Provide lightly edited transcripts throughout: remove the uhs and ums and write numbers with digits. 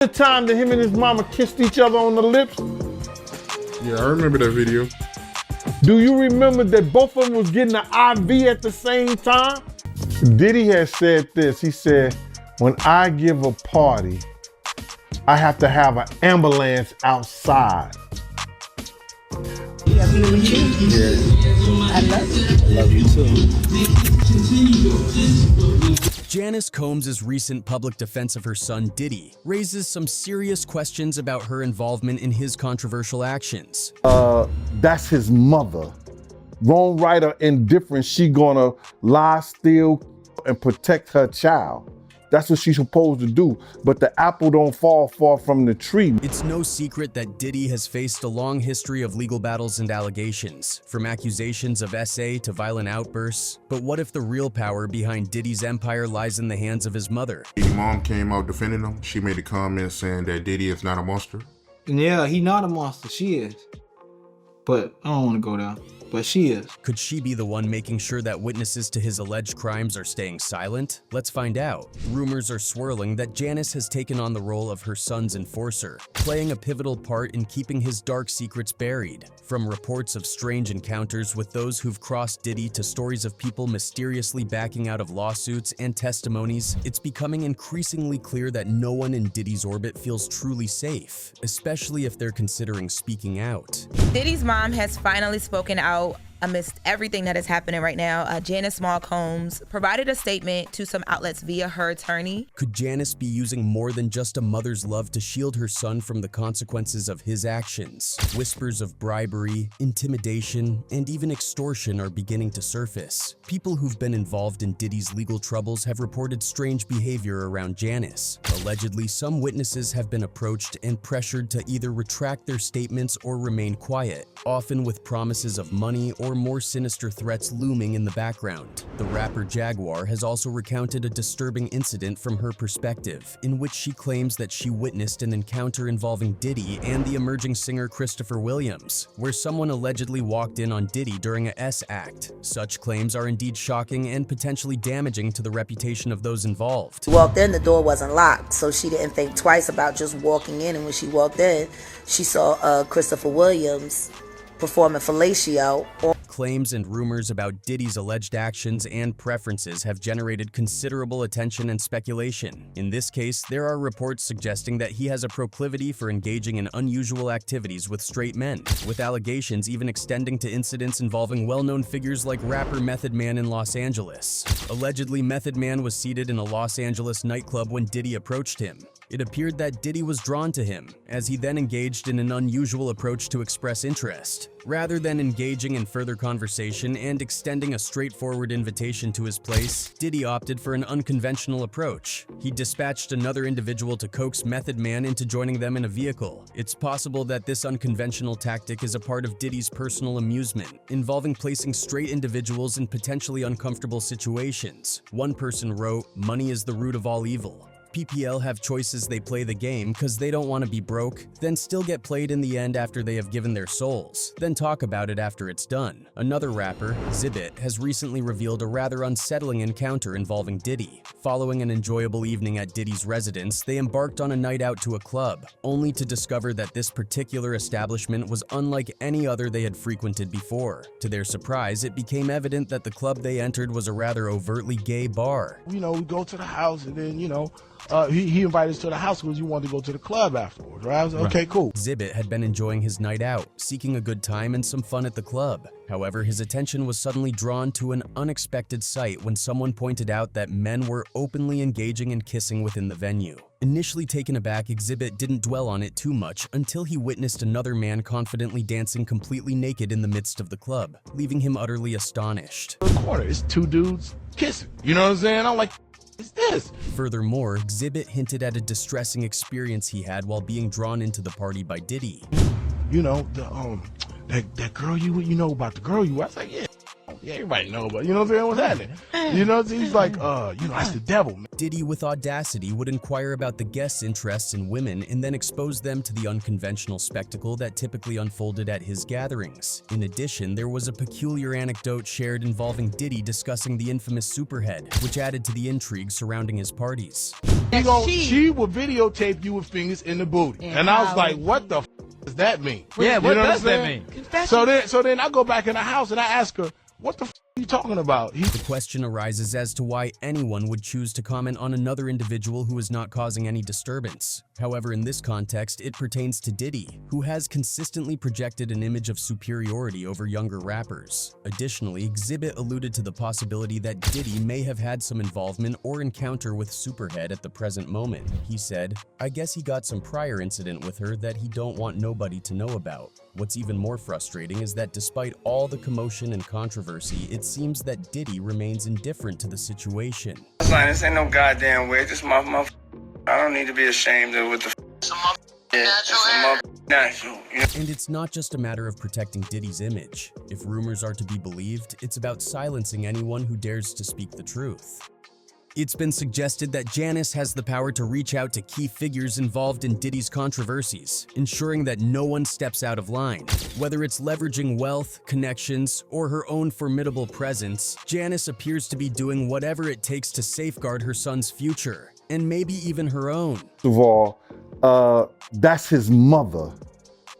The time that him and his mama kissed each other on the lips? Yeah, I remember that video. Do you remember that both of them was getting an IV at the same time? Diddy has said this. He said, when I give a party, I have to have an ambulance outside. Yeah, be with you. Yeah. I love you. Love you too. Janice Combs' recent public defense of her son Diddy raises some serious questions about her involvement in his controversial actions. That's his mother. Wrong, right, or indifferent, she gonna lie, steal, and protect her child. That's what she's supposed to do, but the apple don't fall far from the tree. It's no secret that Diddy has faced a long history of legal battles and allegations, from accusations of SA to violent outbursts. But what if the real power behind Diddy's empire lies in the hands of his mother? Diddy's mom came out defending him. She made a comment saying that Diddy is not a monster. Yeah, he not a monster. She is. But I don't want to go there. But she is. Could she be the one making sure that witnesses to his alleged crimes are staying silent? Let's find out. Rumors are swirling that Janice has taken on the role of her son's enforcer, playing a pivotal part in keeping his dark secrets buried. From reports of strange encounters with those who've crossed Diddy to stories of people mysteriously backing out of lawsuits and testimonies, it's becoming increasingly clear that no one in Diddy's orbit feels truly safe, especially if they're considering speaking out. Diddy's mom has finally spoken out amidst everything that is happening right now. Janice Small Combs provided a statement to some outlets via her attorney. Could Janice be using more than just a mother's love to shield her son from the consequences of his actions? Whispers of bribery, intimidation, and even extortion are beginning to surface. People who've been involved in Diddy's legal troubles have reported strange behavior around Janice. Allegedly, some witnesses have been approached and pressured to either retract their statements or remain quiet, often with promises of money or more sinister threats looming in the background. The rapper Jaguar has also recounted a disturbing incident from her perspective, in which she claims that she witnessed an encounter involving Diddy and the emerging singer Christopher Williams, where someone allegedly walked in on Diddy during a S-act. Such claims are indeed shocking and potentially damaging to the reputation of those involved. She walked in, the door wasn't locked, so she didn't think twice about just walking in. And when she walked in, she saw Christopher Williams performing fellatio. Claims and rumors about Diddy's alleged actions and preferences have generated considerable attention and speculation. In this case, there are reports suggesting that he has a proclivity for engaging in unusual activities with straight men, with allegations even extending to incidents involving well-known figures like rapper Method Man in Los Angeles. Allegedly, Method Man was seated in a Los Angeles nightclub when Diddy approached him. It appeared that Diddy was drawn to him, as he then engaged in an unusual approach to express interest. Rather than engaging in further conversation and extending a straightforward invitation to his place, Diddy opted for an unconventional approach. He dispatched another individual to coax Method Man into joining them in a vehicle. It's possible that this unconventional tactic is a part of Diddy's personal amusement, involving placing straight individuals in potentially uncomfortable situations. One person wrote, "Money is the root of all evil." PPL have choices. They play the game because they don't want to be broke, then still get played in the end after they have given their souls, then talk about it after it's done. Another rapper, Xzibit, has recently revealed a rather unsettling encounter involving Diddy. Following an enjoyable evening at Diddy's residence, they embarked on a night out to a club, only to discover that this particular establishment was unlike any other they had frequented before. To their surprise, it became evident that the club they entered was a rather overtly gay bar. You know, we go to the house and then, he invited us to the house because he wanted to go to the club afterwards, right? I was like, okay, cool. Xzibit had been enjoying his night out, seeking a good time and some fun at the club. However, his attention was suddenly drawn to an unexpected sight when someone pointed out that men were openly engaging and kissing within the venue. Initially taken aback, Xzibit didn't dwell on it too much until he witnessed another man confidently dancing completely naked in the midst of the club, leaving him utterly astonished. In the corner, it's two dudes kissing. You know what I'm saying? I'm like, what's this? Furthermore, Xzibit hinted at a distressing experience he had while being drawn into the party by Diddy. You know, that girl you know about the girl you. I was like, yeah. Yeah, everybody know, but you know what I'm saying? What's happening? You know, he's like, that's the devil, man. Diddy, with audacity, would inquire about the guests' interests in women and then expose them to the unconventional spectacle that typically unfolded at his gatherings. In addition, there was a peculiar anecdote shared involving Diddy discussing the infamous superhead, which added to the intrigue surrounding his parties. She would videotape you with fingers in the booty. And I was like, what the does that mean? Yeah, what does that saying? mean? So then I go back in the house and I ask her, what the are you talking about? The question arises as to why anyone would choose to comment on another individual who is not causing any disturbance. However, in this context, it pertains to Diddy, who has consistently projected an image of superiority over younger rappers. Additionally, Exhibit alluded to the possibility that Diddy may have had some involvement or encounter with Superhead at the present moment. He said, "I guess he got some prior incident with her that he don't want nobody to know about." What's even more frustrating is that despite all the commotion and controversy, it seems that Diddy remains indifferent to the situation. This ain't no goddamn way. This I don't need to be ashamed of what the natural. You know? And it's not just a matter of protecting Diddy's image. If rumors are to be believed, it's about silencing anyone who dares to speak the truth. It's been suggested that Janice has the power to reach out to key figures involved in Diddy's controversies, ensuring that no one steps out of line. Whether it's leveraging wealth, connections, or her own formidable presence, Janice appears to be doing whatever it takes to safeguard her son's future, and maybe even her own. First of all, that's his mother.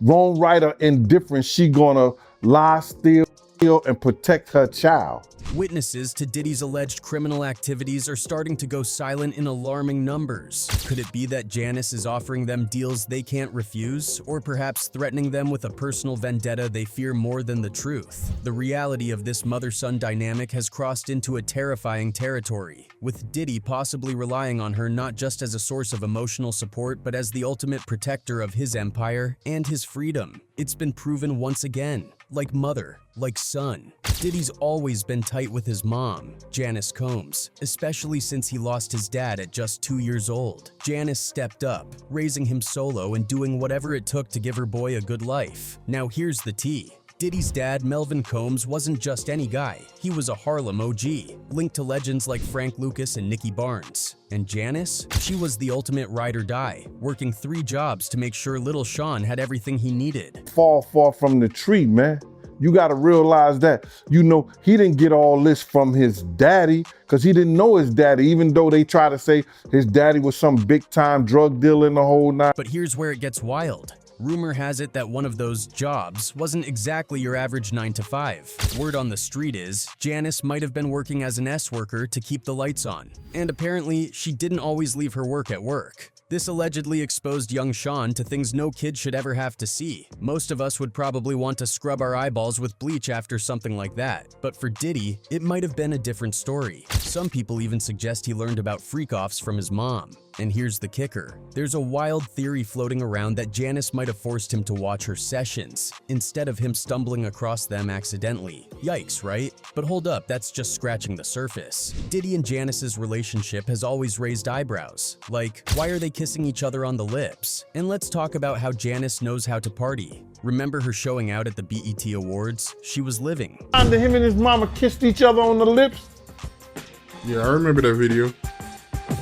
Wrong, right, or indifferent, she gonna lie, steal, and protect her child. Witnesses to Diddy's alleged criminal activities are starting to go silent in alarming numbers. Could it be that Janice is offering them deals they can't refuse, or perhaps threatening them with a personal vendetta they fear more than the truth? The reality of this mother-son dynamic has crossed into a terrifying territory, with Diddy possibly relying on her not just as a source of emotional support, but as the ultimate protector of his empire and his freedom. It's been proven once again. Like mother, like son. Diddy's always been tight with his mom, Janice Combs, especially since he lost his dad at just 2 years old. Janice stepped up, raising him solo and doing whatever it took to give her boy a good life. Now here's the tea. Diddy's dad, Melvin Combs, wasn't just any guy. He was a Harlem OG, linked to legends like Frank Lucas and Nicky Barnes. And Janice? She was the ultimate ride or die, working 3 jobs to make sure little Sean had everything he needed. Fall far from the tree, man. You gotta realize that. You know, he didn't get all this from his daddy, because he didn't know his daddy, even though they try to say his daddy was some big-time drug dealer in the whole night. But here's where it gets wild. Rumor has it that one of those jobs wasn't exactly your average 9 to 5. Word on the street is, Janice might have been working as an S-worker to keep the lights on. And apparently, she didn't always leave her work at work. This allegedly exposed young Sean to things no kid should ever have to see. Most of us would probably want to scrub our eyeballs with bleach after something like that. But for Diddy, it might have been a different story. Some people even suggest he learned about freak-offs from his mom. And here's the kicker. There's a wild theory floating around that Janice might have forced him to watch her sessions, instead of him stumbling across them accidentally. Yikes, right? But hold up, that's just scratching the surface. Diddy and Janice's relationship has always raised eyebrows. Like, why are they kissing each other on the lips? And let's talk about how Janice knows how to party. Remember her showing out at the BET Awards? She was living. Him and his mama kissed each other on the lips. Yeah, I remember that video.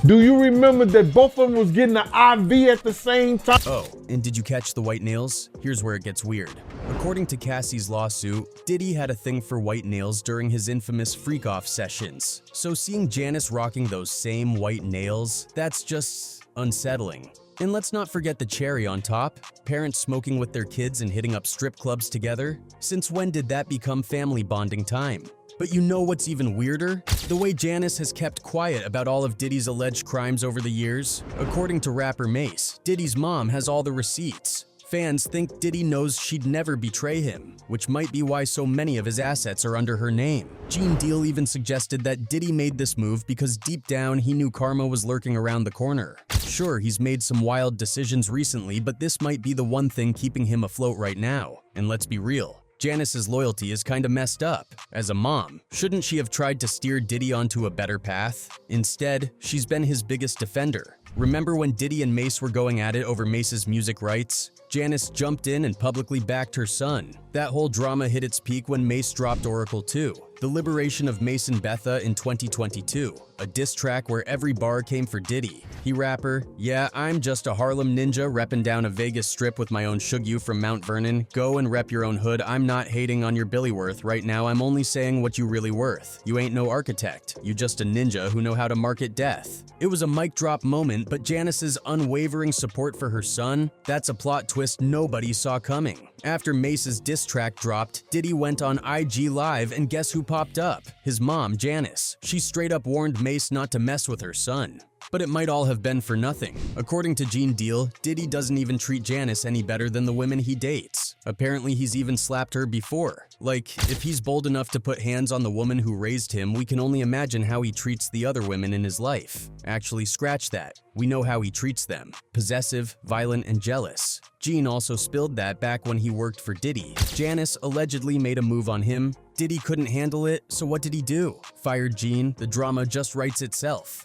Do you remember that both of them was getting an IV at the same time? Oh, and did you catch the white nails? Here's where it gets weird. According to Cassie's lawsuit, Diddy had a thing for white nails during his infamous freak-off sessions. So seeing Janice rocking those same white nails, that's just unsettling. And let's not forget the cherry on top, parents smoking with their kids and hitting up strip clubs together. Since when did that become family bonding time? But you know what's even weirder? The way Janice has kept quiet about all of Diddy's alleged crimes over the years. According to rapper Mace, Diddy's mom has all the receipts. Fans think Diddy knows she'd never betray him, which might be why so many of his assets are under her name. Gene Deal even suggested that Diddy made this move because deep down he knew karma was lurking around the corner. Sure, he's made some wild decisions recently, but this might be the one thing keeping him afloat right now. And let's be real. Janice's loyalty is kinda messed up. As a mom, shouldn't she have tried to steer Diddy onto a better path? Instead, she's been his biggest defender. Remember when Diddy and Mace were going at it over Mace's music rights? Janice jumped in and publicly backed her son. That whole drama hit its peak when Mace dropped Oracle 2, the liberation of Mace and Betha in 2022, a diss track where every bar came for Diddy. He rapper, yeah, I'm just a Harlem ninja repping down a Vegas strip with my own Shug from Mount Vernon. Go and rep your own hood. I'm not hating on your Billy worth right now. I'm only saying what you really worth. You ain't no architect. You just a ninja who know how to market death. It was a mic drop moment, but Janice's unwavering support for her son, that's a plot twist nobody saw coming. After Mace's diss track dropped, Diddy went on IG Live and guess who popped up? His mom, Janice. She straight up warned Mace not to mess with her son. But it might all have been for nothing. According to Gene Deal, Diddy doesn't even treat Janice any better than the women he dates. Apparently he's even slapped her before. Like, if he's bold enough to put hands on the woman who raised him, we can only imagine how he treats the other women in his life. Actually, scratch that. We know how he treats them. Possessive, violent, and jealous. Gene also spilled that back when he worked for Diddy. Janice allegedly made a move on him. Diddy couldn't handle it, so what did he do? Fired Gene. The drama just writes itself.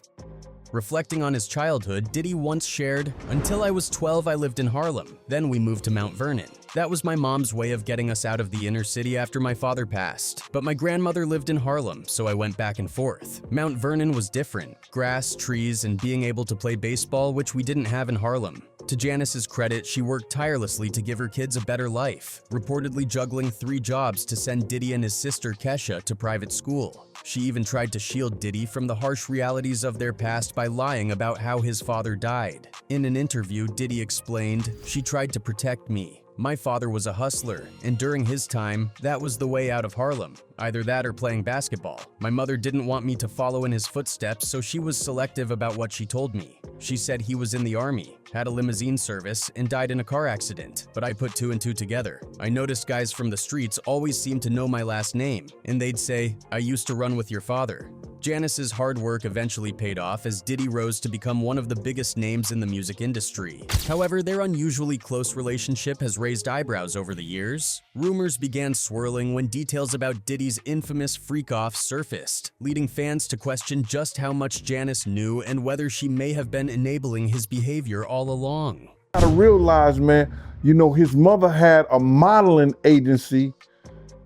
Reflecting on his childhood, Diddy once shared, "Until I was 12, I lived in Harlem. Then we moved to Mount Vernon. That was my mom's way of getting us out of the inner city after my father passed. But my grandmother lived in Harlem, so I went back and forth. Mount Vernon was different. Grass, trees, and being able to play baseball, which we didn't have in Harlem." To Janice's credit, she worked tirelessly to give her kids a better life, reportedly juggling 3 jobs to send Diddy and his sister Kesha to private school. She even tried to shield Diddy from the harsh realities of their past by lying about how his father died. In an interview, Diddy explained, "She tried to protect me. My father was a hustler, and during his time, that was the way out of Harlem. Either that or playing basketball. My mother didn't want me to follow in his footsteps, so she was selective about what she told me. She said he was in the army, had a limousine service, and died in a car accident, but I put 2 and 2 together. I noticed guys from the streets always seemed to know my last name, and they'd say, 'I used to run with your father.'" Janice's hard work eventually paid off as Diddy rose to become one of the biggest names in the music industry. However, their unusually close relationship has raised eyebrows over the years. Rumors began swirling when details about Diddy's infamous freak-off surfaced, leading fans to question just how much Janice knew and whether she may have been enabling his behavior all along. I gotta realize, man, his mother had a modeling agency,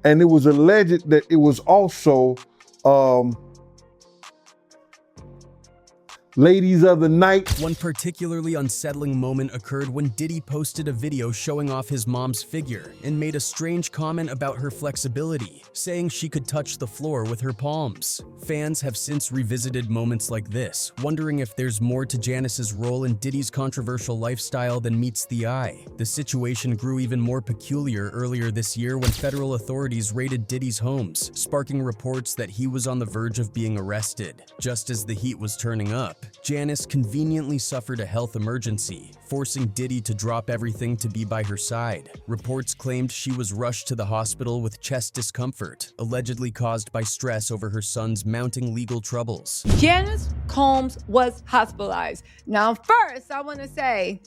and it was alleged that it was also ladies of the night. One particularly unsettling moment occurred when Diddy posted a video showing off his mom's figure and made a strange comment about her flexibility, saying she could touch the floor with her palms. Fans have since revisited moments like this, wondering if there's more to Janice's role in Diddy's controversial lifestyle than meets the eye. The situation grew even more peculiar earlier this year when federal authorities raided Diddy's homes, sparking reports that he was on the verge of being arrested. Just as the heat was turning up, Janice conveniently suffered a health emergency, forcing Diddy to drop everything to be by her side. Reports claimed she was rushed to the hospital with chest discomfort, allegedly caused by stress over her son's mounting legal troubles. Janice Combs was hospitalized. Now, first, I want to say,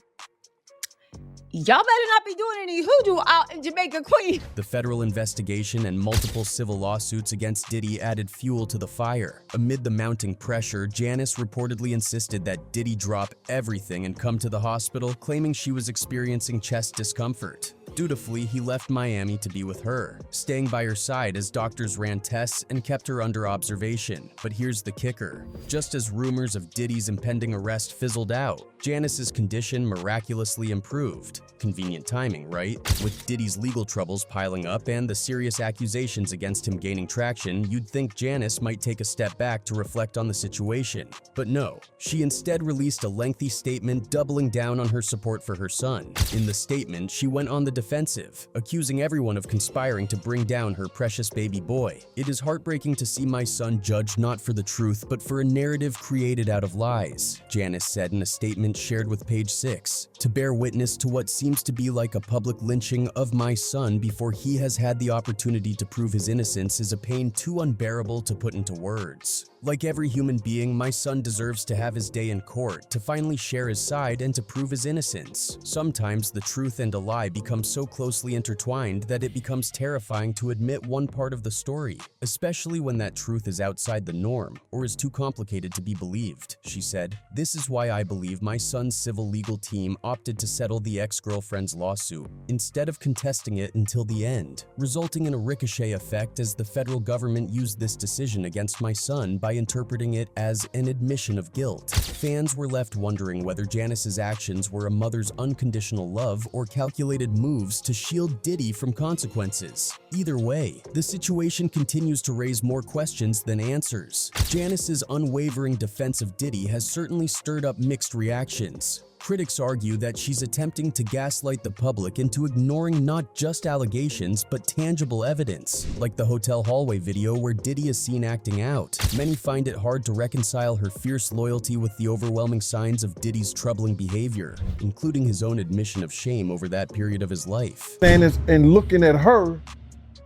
y'all better not be doing any hoodoo out in Jamaica, Queen. The federal investigation and multiple civil lawsuits against Diddy added fuel to the fire. Amid the mounting pressure, Janice reportedly insisted that Diddy drop everything and come to the hospital, claiming she was experiencing chest discomfort. Dutifully, he left Miami to be with her, staying by her side as doctors ran tests and kept her under observation. But here's the kicker. Just as rumors of Diddy's impending arrest fizzled out, Janice's condition miraculously improved. Convenient timing, right? With Diddy's legal troubles piling up and the serious accusations against him gaining traction, you'd think Janice might take a step back to reflect on the situation. But no, she instead released a lengthy statement doubling down on her support for her son. In the statement, she went on the defensive, accusing everyone of conspiring to bring down her precious baby boy. "It is heartbreaking to see my son judged not for the truth, but for a narrative created out of lies," Janice said in a statement shared with Page 6. "To bear witness to what seems to be like a public lynching of my son before he has had the opportunity to prove his innocence is a pain too unbearable to put into words. Like every human being, my son deserves to have his day in court, to finally share his side and to prove his innocence. Sometimes the truth and a lie become so closely intertwined that it becomes terrifying to admit one part of the story, especially when that truth is outside the norm or is too complicated to be believed, she said. This is why I believe my son's civil legal team opted to settle the ex-girlfriend's lawsuit instead of contesting it until the end, resulting in a ricochet effect as the federal government used this decision against my son by interpreting it as an admission of guilt. Fans were left wondering whether Janice's actions were a mother's unconditional love or calculated moves to shield Diddy from consequences. Either way, the situation continues to raise more questions than answers. Janice's unwavering defense of Diddy has certainly stirred up mixed reactions. Critics argue that she's attempting to gaslight the public into ignoring not just allegations but tangible evidence, like the hotel hallway video where Diddy is seen acting out. Many find it hard to reconcile her fierce loyalty with the overwhelming signs of Diddy's troubling behavior, including his own admission of shame over that period of his life. And looking at her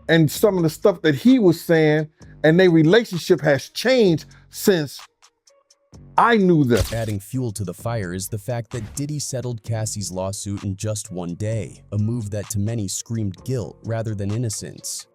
and some of the stuff that he was saying, and their relationship has changed since I knew them. Adding fuel to the fire is the fact that Diddy settled Cassie's lawsuit in just one day, a move that to many screamed guilt rather than innocence.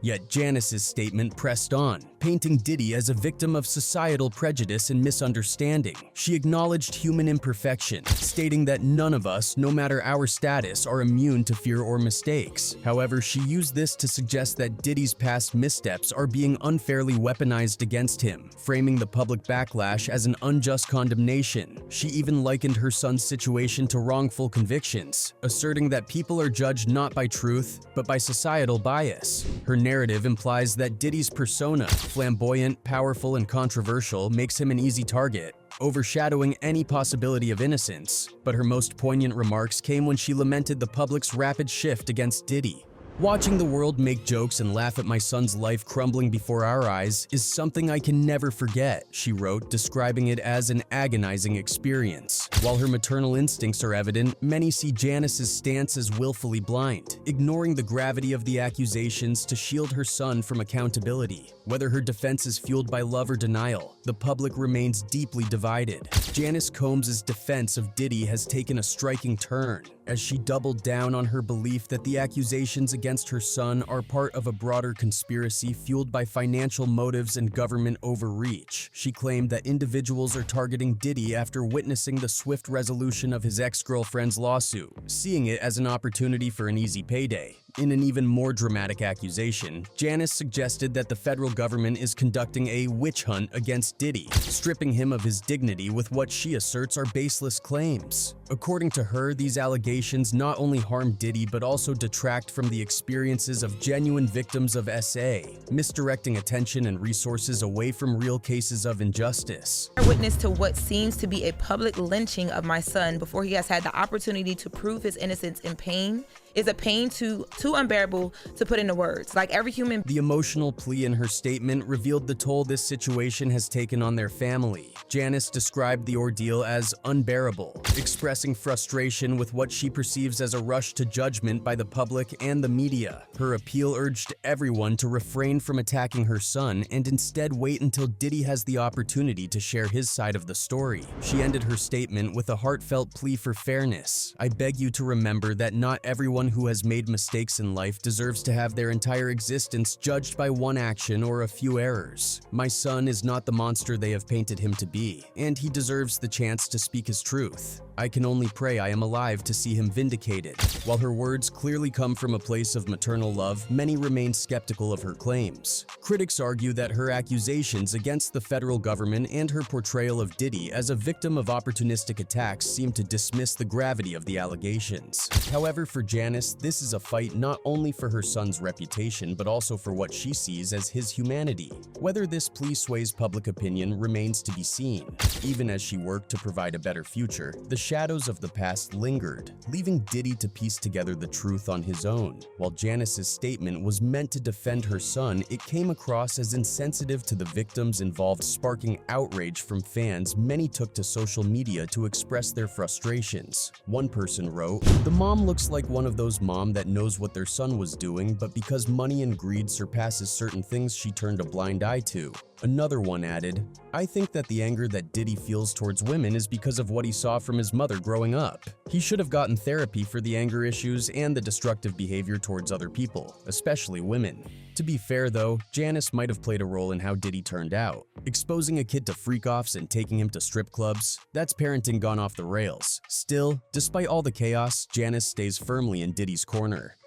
Yet Janice's statement pressed on, painting Diddy as a victim of societal prejudice and misunderstanding. She acknowledged human imperfection, stating that none of us, no matter our status, are immune to fear or mistakes. However, she used this to suggest that Diddy's past missteps are being unfairly weaponized against him, framing the public backlash as an unjust condemnation. She even likened her son's situation to wrongful convictions, asserting that people are judged not by truth, but by societal bias. Her narrative implies that Diddy's persona, flamboyant, powerful, and controversial, makes him an easy target, overshadowing any possibility of innocence. But her most poignant remarks came when she lamented the public's rapid shift against Diddy. Watching the world make jokes and laugh at my son's life crumbling before our eyes is something I can never forget, she wrote, describing it as an agonizing experience. While her maternal instincts are evident, many see Janice's stance as willfully blind, ignoring the gravity of the accusations to shield her son from accountability. Whether her defense is fueled by love or denial, the public remains deeply divided. Janice Combs' defense of Diddy has taken a striking turn, as she doubled down on her belief that the accusations against her son are part of a broader conspiracy fueled by financial motives and government overreach. She claimed that individuals are targeting Diddy after witnessing the swift resolution of his ex-girlfriend's lawsuit, seeing it as an opportunity for an easy payday. In an even more dramatic accusation, Janice suggested that the federal government is conducting a witch hunt against Diddy, stripping him of his dignity with what she asserts are baseless claims. According to her, these allegations not only harm Diddy but also detract from the experiences of genuine victims of SA, misdirecting attention and resources away from real cases of injustice. I witnessed to what seems to be a public lynching of my son before he has had the opportunity to prove his innocence, in pain is a pain too unbearable to put into words. Like every human. The emotional plea in her statement revealed the toll this situation has taken on their family. Janice described the ordeal as unbearable, expressing frustration with what she perceives as a rush to judgment by the public and the media. Her appeal urged everyone to refrain from attacking her son and instead wait until Diddy has the opportunity to share his side of the story. She ended her statement with a heartfelt plea for fairness. I beg you to remember that not everyone who has made mistakes in life deserves to have their entire existence judged by one action or a few errors. My son is not the monster they have painted him to be, and he deserves the chance to speak his truth. I can only pray I am alive to see him vindicated. While her words clearly come from a place of maternal love, many remain skeptical of her claims. Critics argue that her accusations against the federal government and her portrayal of Diddy as a victim of opportunistic attacks seem to dismiss the gravity of the allegations. However, for Janice, this is a fight not only for her son's reputation but also for what she sees as his humanity. Whether this plea sways public opinion remains to be seen. Even as she worked to provide a better future, the shadows of the past lingered, leaving Diddy to piece together the truth on his own. While Janice's statement was meant to defend her son, it came across as insensitive to the victims involved, sparking outrage from fans many took to social media to express their frustrations. One person wrote, "The mom looks like one of those moms that knows what their son was doing, but because money and greed surpasses certain things, she turned a blind eye to. Another one added, "I think that the anger that Diddy feels towards women is because of what he saw from his mother growing up. He should have gotten therapy for the anger issues and the destructive behavior towards other people, especially women." To be fair though, Janice might have played a role in how Diddy turned out. Exposing a kid to freak-offs and taking him to strip clubs, that's parenting gone off the rails. Still, despite all the chaos, Janice stays firmly in Diddy's corner.